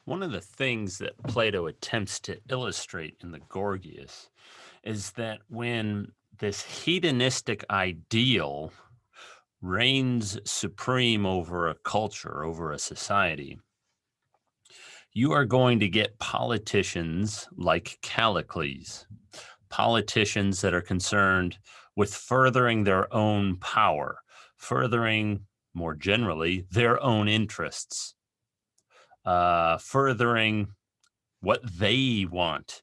One of the things that Plato attempts to illustrate in the Gorgias is that when this hedonistic ideal reigns supreme over a culture, over a society, you are going to get politicians like Callicles, politicians that are concerned with furthering their own power, furthering, more generally, their own interests, furthering what they want,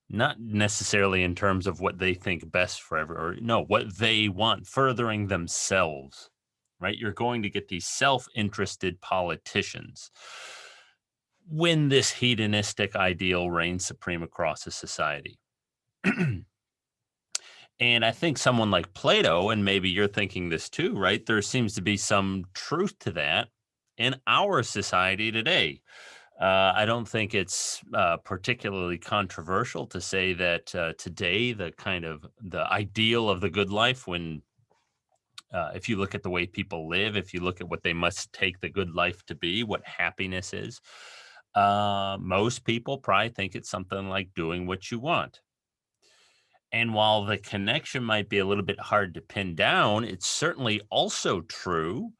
not necessarily in terms of what they think best for or no, what they want, furthering themselves, right? You're going to get these self-interested politicians when this hedonistic ideal reigns supreme across a society. And I think someone like Plato, and maybe you're thinking this too, right? There seems to be some truth to that in our society today. I don't think it's particularly controversial to say that today the kind of the ideal of the good life, when if you look at the way people live, if you look at what they must take the good life to be, what happiness is, most people probably think it's something like doing what you want. And while the connection might be a little bit hard to pin down, it's certainly also true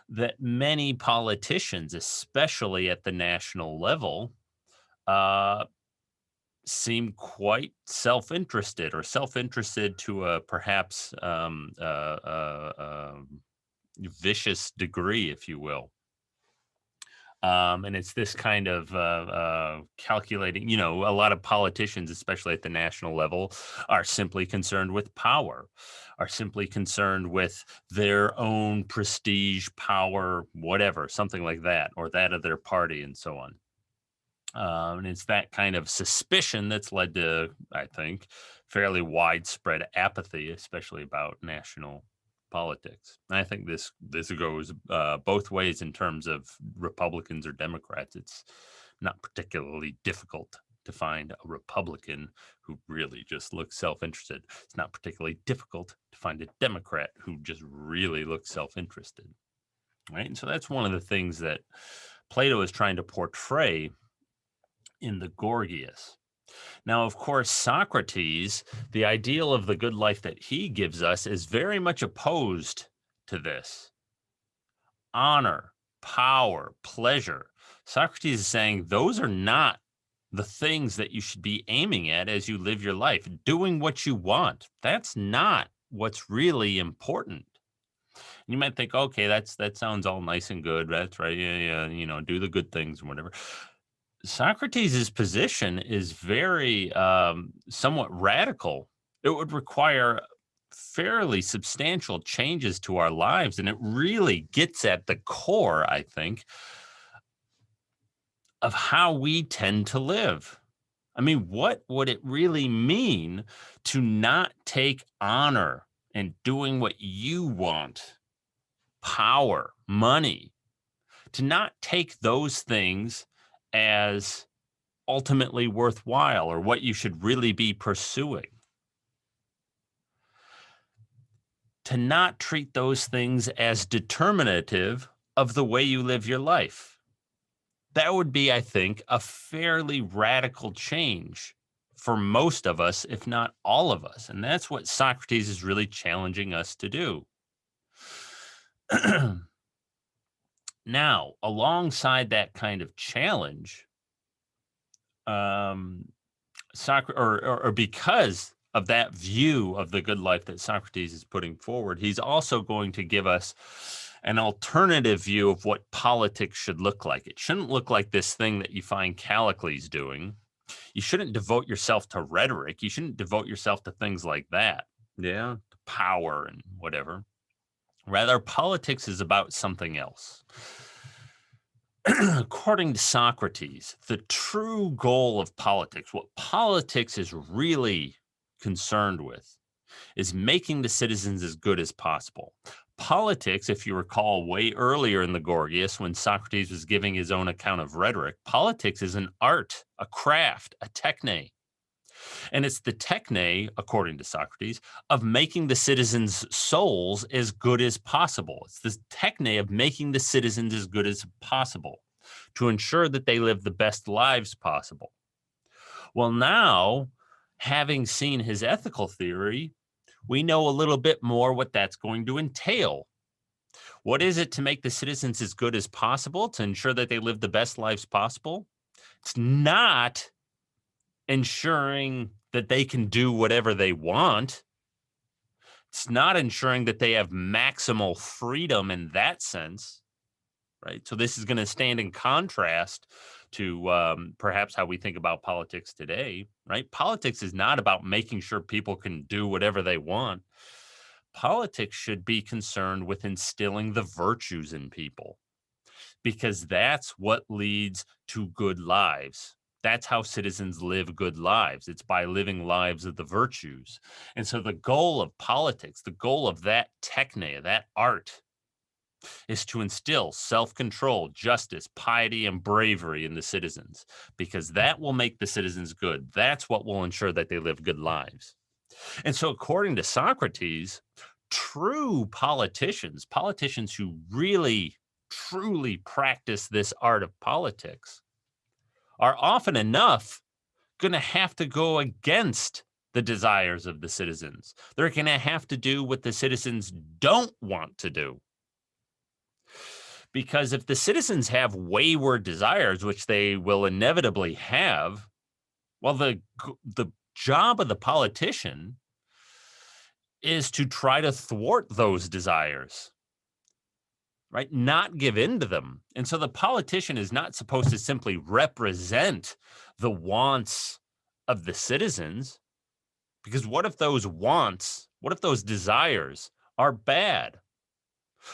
that many politicians, especially at the national level, uh, seem quite self-interested, or self-interested to a perhaps vicious degree, if you will. And it's this kind of calculating, a lot of politicians, especially at the national level, are simply concerned with power, are simply concerned with their own prestige, power, whatever, something like that, or that of their party, and so on. And it's that kind of suspicion that's led to, I think, fairly widespread apathy, especially about national politics. And I think this goes both ways in terms of Republicans or Democrats. It's not particularly difficult to find a Republican who really just looks self-interested. It's not particularly difficult to find a Democrat who just really looks self-interested. Right. And so that's one of the things that Plato is trying to portray in the Gorgias. Now, of course, Socrates, the ideal of the good life that he gives us, is very much opposed to this. Honor, power, pleasure. Socrates is saying those are not the things that you should be aiming at as you live your life. Doing what you want, that's not what's really important. You might think, okay, that sounds all nice and good. That's right. Yeah, yeah, do the good things and whatever. Socrates' position is very somewhat radical. It would require fairly substantial changes to our lives, and it really gets at the core, I think, of how we tend to live. I mean, what would it really mean to not take honor in doing what you want, power, money, to not take those things as ultimately worthwhile, or what you should really be pursuing? To not treat those things as determinative of the way you live your life. That would be, I think, a fairly radical change for most of us, if not all of us. And that's what Socrates is really challenging us to do. Now, alongside that kind of challenge, um, or because of that view of the good life that Socrates is putting forward, he's also going to give us an alternative view of what politics should look like. It shouldn't look like this thing that you find Callicles doing. You shouldn't devote yourself to rhetoric. You shouldn't devote yourself to things like that. Yeah, power and whatever. Rather, politics is about something else. According to Socrates, the true goal of politics, what politics is really concerned with, is making the citizens as good as possible. Politics, if you recall way earlier in the Gorgias, when Socrates was giving his own account of rhetoric, politics is an art, a craft, a techne. And it's the techne, according to Socrates, of making the citizens' souls as good as possible. It's this techne of making the citizens as good as possible. to ensure that they live the best lives possible. Well, now, having seen his ethical theory, we know a little bit more what that's going to entail. What is it to make the citizens as good as possible, to ensure that they live the best lives possible? It's not ensuring that they can do whatever they want. It's not ensuring that they have maximal freedom in that sense, right? So this is going to stand in contrast to perhaps how we think about politics today, right? Politics is not about making sure people can do whatever they want. Politics should be concerned with instilling the virtues in people, because that's what leads to good lives. That's how citizens live good lives. It's by living lives of the virtues. And so the goal of politics, the goal of that techne, that art, is to instill self-control, justice, piety, and bravery in the citizens, because that will make the citizens good. That's what will ensure that they live good lives. And so according to Socrates, true politicians who really, truly practice this art of politics, are often enough going to have to go against the desires of the citizens. They're going to have to do what the citizens don't want to do. Because if the citizens have wayward desires, which they will inevitably have, well, the job of the politician is to try to thwart those desires, right? Not give in to them. And so the politician is not supposed to simply represent the wants of the citizens, because what if those wants, what if those desires are bad?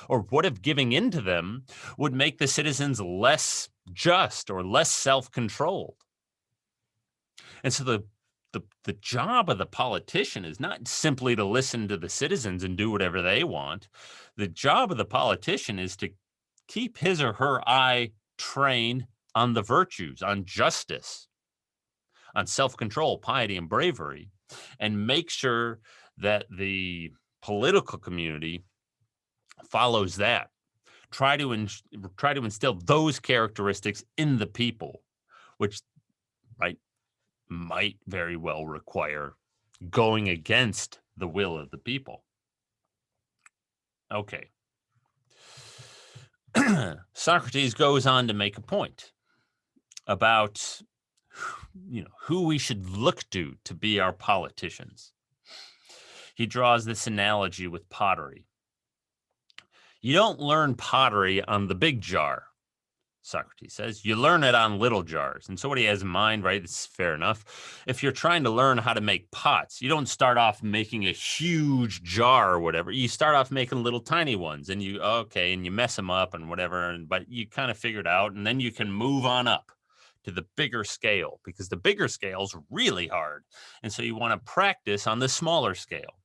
Or what if giving in to them would make the citizens less just or less self-controlled? And so the job of the politician is not simply to listen to the citizens and do whatever they want. The job of the politician is to keep his or her eye trained on the virtues, on justice, on self-control, piety, and bravery, and make sure that the political community follows that. Try to instill those characteristics in the people, which, right, might very well require going against the will of the people. Okay. Socrates goes on to make a point about, who we should look to be our politicians. He draws this analogy with pottery. You don't learn pottery on the big jar, Socrates says. You learn it on little jars. And so what he has in mind, right, it's fair enough. If you're trying to learn how to make pots, you don't start off making a huge jar or whatever. You start off making little tiny ones, and you mess them up and whatever, but you kind of figure it out, and then you can move on up to the bigger scale, because the bigger scale is really hard. And so you want to practice on the smaller scale.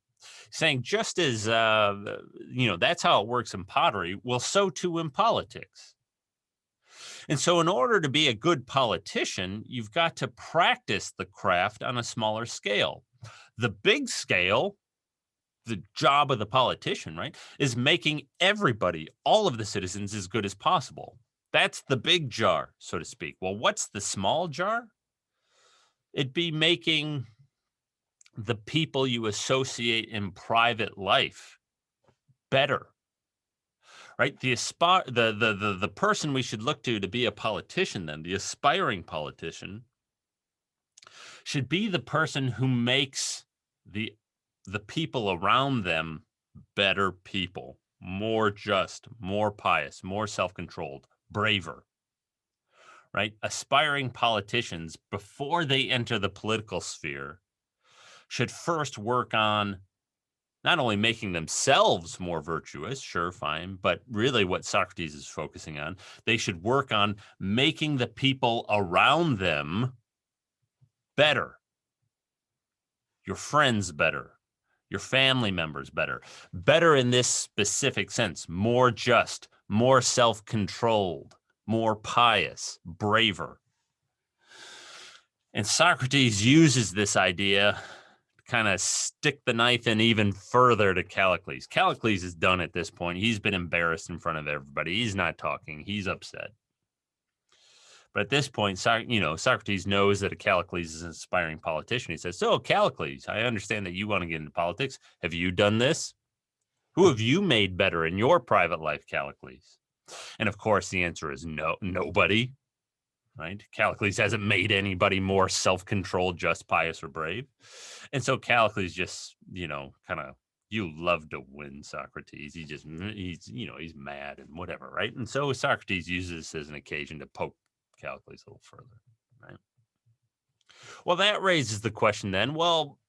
Saying just as, that's how it works in pottery, well, so too in politics. And so in order to be a good politician, you've got to practice the craft on a smaller scale. The big scale, the job of the politician, right, is making everybody, all of the citizens, as good as possible. That's the big jar, so to speak. Well, what's the small jar? It'd be making the people you associate in private life better, right? The person we should look to be a politician, then the aspiring politician, should be the person who makes the people around them better people, more just, more pious, more self-controlled, braver, right? Aspiring politicians, before they enter the political sphere, should first work on not only making themselves more virtuous, sure, fine, but really what Socrates is focusing on, they should work on making the people around them better. Your friends better, your family members better. Better in this specific sense, more just, more self-controlled, more pious, braver. And Socrates uses this idea kind of stick the knife in even further to Callicles. Callicles is done at this point. He's been embarrassed in front of everybody. He's not talking. He's upset. But at this point, Socrates knows that Callicles is an aspiring politician. He says, "So, Callicles, I understand that you want to get into politics. Have you done this? Who have you made better in your private life, Callicles?" And of course, the answer is no, nobody. Right? Callicles hasn't made anybody more self-controlled, just, pious, or brave. And so Callicles just, kind of, you love to win, Socrates. He's mad and whatever, right? And so Socrates uses this as an occasion to poke Callicles a little further, right? Well, that raises the question then, well,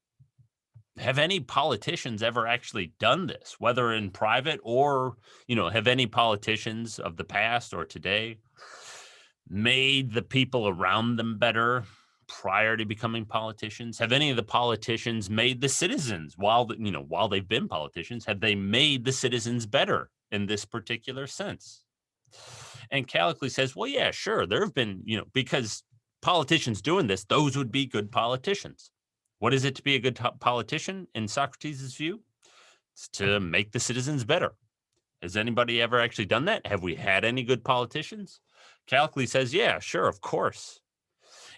have any politicians ever actually done this, whether in private or, have any politicians of the past or today made the people around them better prior to becoming politicians? Have any of the politicians made the citizens while they've been politicians, have they made the citizens better in this particular sense? And Callicles says, well, yeah, sure. There have been, because politicians doing this, those would be good politicians. What is it to be a good politician in Socrates' view? It's to make the citizens better. Has anybody ever actually done that? Have we had any good politicians? Callicles says, yeah, sure, of course.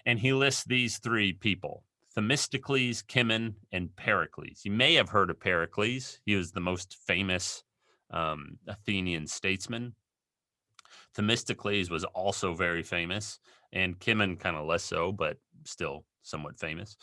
And he lists these three people: Themistocles, Cimon, and Pericles. You may have heard of Pericles. He was the most famous Athenian statesman. Themistocles was also very famous, and Cimon kind of less so, but still somewhat famous.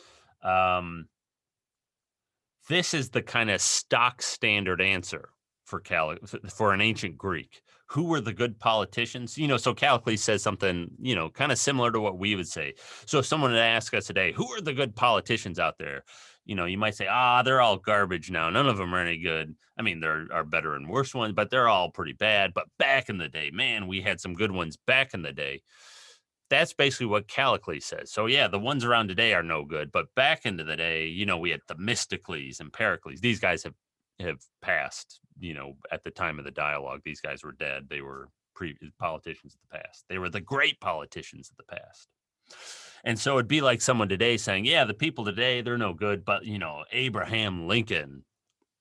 This is the kind of stock standard answer for an ancient Greek. Who were the good politicians? So Callicles says something, kind of similar to what we would say. So if someone would ask us today, who are the good politicians out there? You might say, they're all garbage now. None of them are any good. I mean, there are better and worse ones, but they're all pretty bad. But back in the day, man, we had some good ones back in the day. That's basically what Callicles says. So yeah, the ones around today are no good, but back into the day, we had Themistocles and Pericles. These guys have passed, at the time of the dialogue. These guys were dead. They were politicians of the past. They were the great politicians of the past. And so it'd be like someone today saying, yeah, the people today, they're no good, but Abraham Lincoln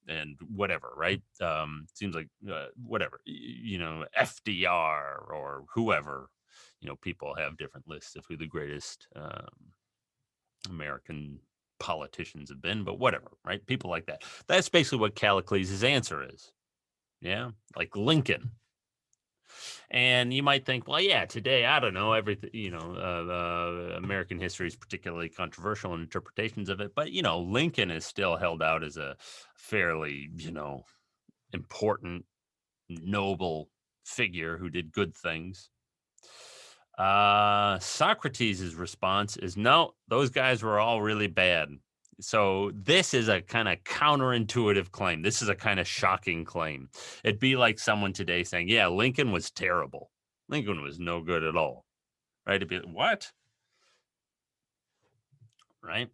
and whatever, right? Seems like whatever, FDR or whoever. People have different lists of who the greatest American politicians have been, but whatever, right? People like that. That's basically what Callicles' answer is. Yeah, like Lincoln. And you might think, well, yeah, today, I don't know, everything, American history is particularly controversial in interpretations of it, but, Lincoln is still held out as a fairly, important, noble figure who did good things. Socrates' response is, no, those guys were all really bad. So this is a kind of counterintuitive claim. This is a kind of shocking claim. It'd be like someone today saying, yeah, Lincoln was terrible. Lincoln was no good at all. Right? It'd be like, what? Right?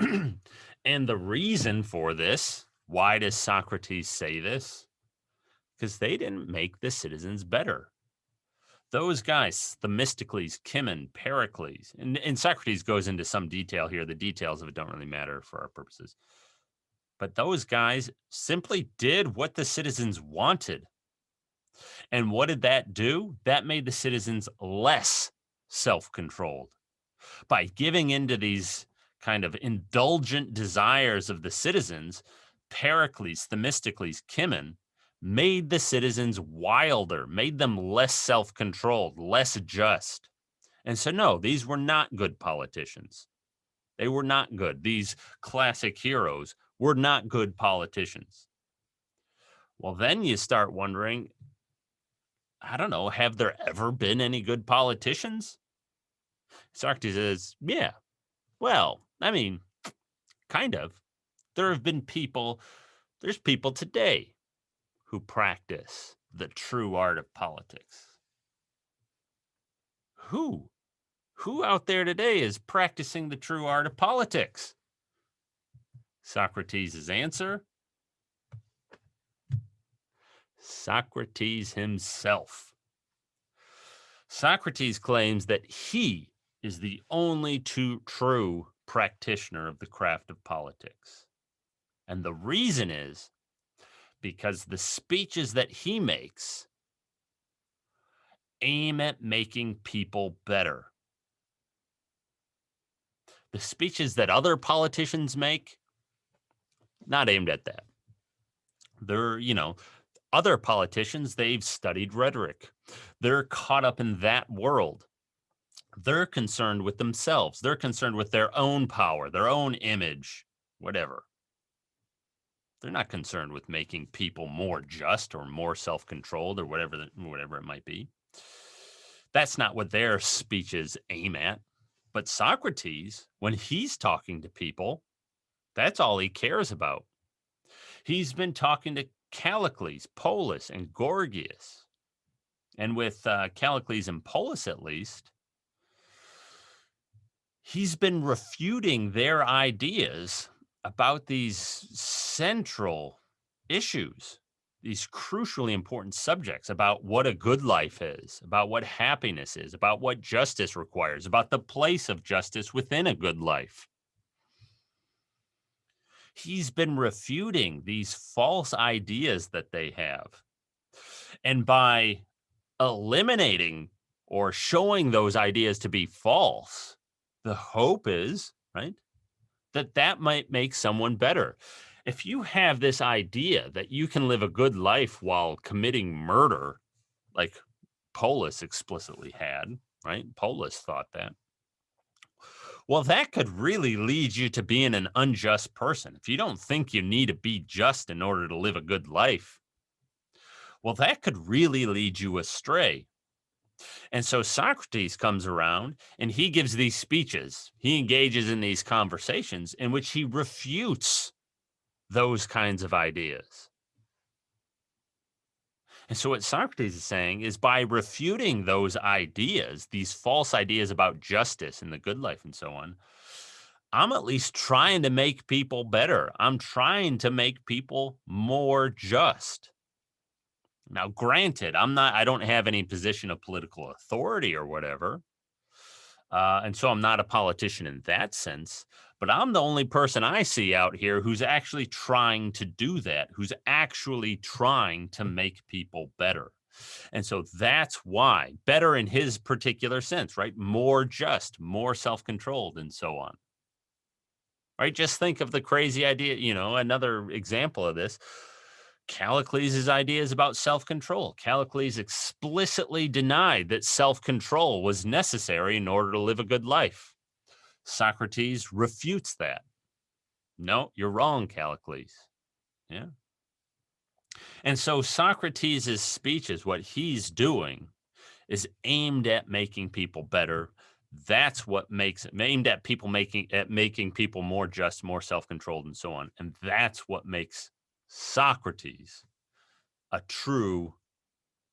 And the reason for this, why does Socrates say this? Because they didn't make the citizens better. Those guys, Themistocles, Cimon, Pericles, and Socrates goes into some detail here. The details of it don't really matter for our purposes. But those guys simply did what the citizens wanted. And what did that do? That made the citizens less self-controlled. By giving into these kind of indulgent desires of the citizens, Pericles, Themistocles, Cimon made the citizens wilder, made them less self-controlled, less just. And so, no, these were not good politicians. They were not good. These classic heroes were not good politicians. Well, then you start wondering, I don't know, have there ever been any good politicians? Socrates says, yeah, well, I mean, kind of. There's people today who practice the true art of politics. Who? Who out there today is practicing the true art of politics? Socrates' answer: Socrates himself. Socrates claims that he is the only true practitioner of the craft of politics. And the reason is because the speeches that he makes aim at making people better. The speeches that other politicians make, not aimed at that. They're, other politicians, they've studied rhetoric. They're caught up in that world. They're concerned with themselves. They're concerned with their own power, their own image, whatever. They're not concerned with making people more just or more self-controlled or whatever it might be. That's not what their speeches aim at. But Socrates, when he's talking to people, that's all he cares about. He's been talking to Callicles, Polus, and Gorgias. And with Callicles and Polus, at least, he's been refuting their ideas about these central issues, these crucially important subjects about what a good life is, about what happiness is, about what justice requires, about the place of justice within a good life. He's been refuting these false ideas that they have. And by eliminating or showing those ideas to be false, the hope is, right, that might make someone better. If you have this idea that you can live a good life while committing murder, like Polis explicitly had, right? Polis thought that. Well, that could really lead you to being an unjust person. If you don't think you need to be just in order to live a good life, well, that could really lead you astray. And so Socrates comes around and he gives these speeches. He engages in these conversations in which he refutes those kinds of ideas. And so what Socrates is saying is by refuting those ideas, these false ideas about justice and the good life and so on, I'm at least trying to make people better. I'm trying to make people more just. Now, granted, I don't have any position of political authority or whatever. And so I'm not a politician in that sense, but I'm the only person I see out here who's actually trying to do that, who's actually trying to make people better. And so that's why better in his particular sense, right? More just, more self controlled, and so on. Right? Just think of the crazy idea, another example of this. Callicles' ideas about self control. Callicles explicitly denied that self control was necessary in order to live a good life. Socrates refutes that. No, you're wrong, Callicles. Yeah. And so Socrates' speeches, what he's doing is aimed at making people better. That's what makes it aimed at making people more just, more self-controlled, and so on. And that's what makes Socrates a true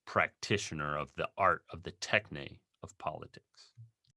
practitioner of the art of the techne of politics.